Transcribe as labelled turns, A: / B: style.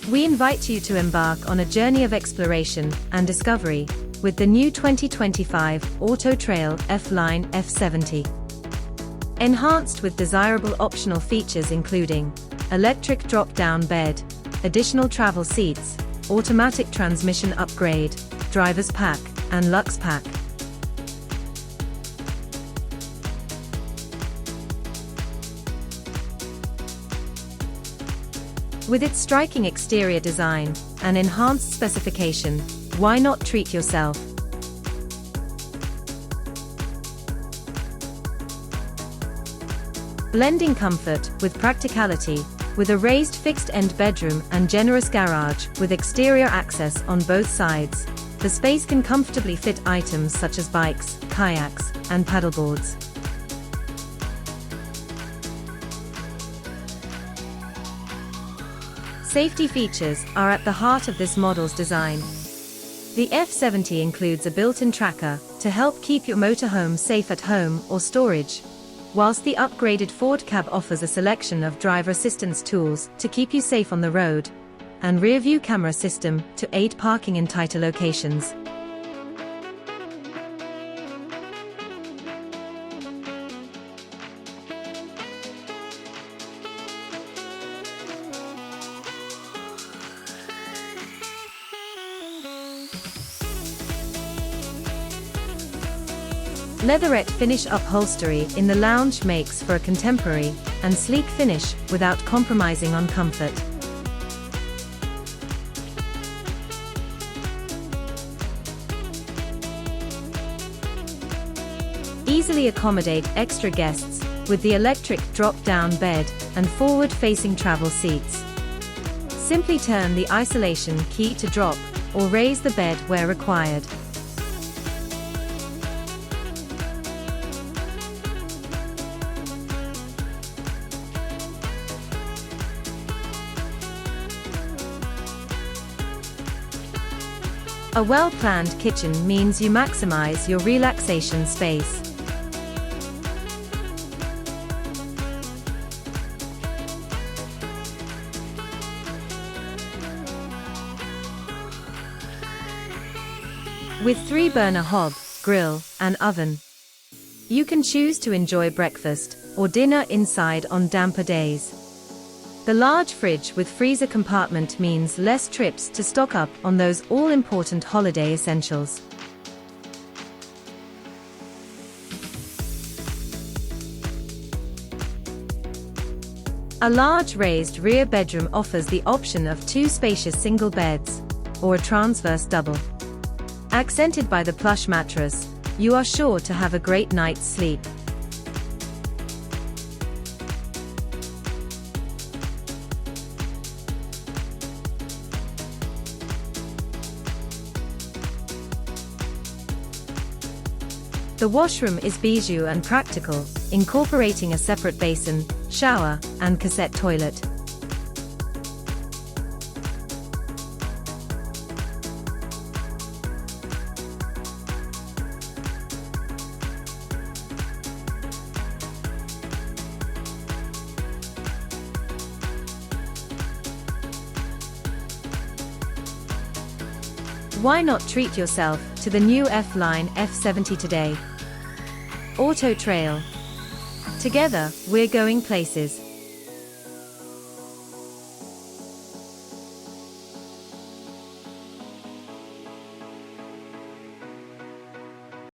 A: We invite you to embark on a journey of exploration and discovery with the new 2025 Auto-Trail F Line F70. Enhanced with desirable optional features including electric drop-down bed, additional travel seats, automatic transmission upgrade, driver's pack, and Lux Pack. With its striking exterior design and enhanced specification, why not treat yourself? Blending comfort with practicality, with a raised fixed-end bedroom and generous garage with exterior access on both sides, the space can comfortably fit items such as bikes, kayaks, and paddleboards. Safety features are at the heart of this model's design. The F70 includes a built-in tracker to help keep your motorhome safe at home or storage, whilst the upgraded Ford cab offers a selection of driver assistance tools to keep you safe on the road, and rear-view camera system to aid parking in tighter locations. Leatherette finish upholstery in the lounge makes for a contemporary and sleek finish without compromising on comfort. Easily accommodate extra guests with the electric drop-down bed and forward-facing travel seats. Simply turn the isolation key to drop or raise the bed where required. A well-planned kitchen means you maximize your relaxation space. With 3-burner hob, grill, and oven, you can choose to enjoy breakfast or dinner inside on damper days. The large fridge with freezer compartment means less trips to stock up on those all-important holiday essentials. A large raised rear bedroom offers the option of 2 spacious single beds, or a transverse double. Accented by the plush mattress, you are sure to have a great night's sleep. The washroom is bijou and practical, incorporating a separate basin, shower, and cassette toilet. Why not treat yourself to the new F Line F70 today? Auto-Trail. Together, we're going places.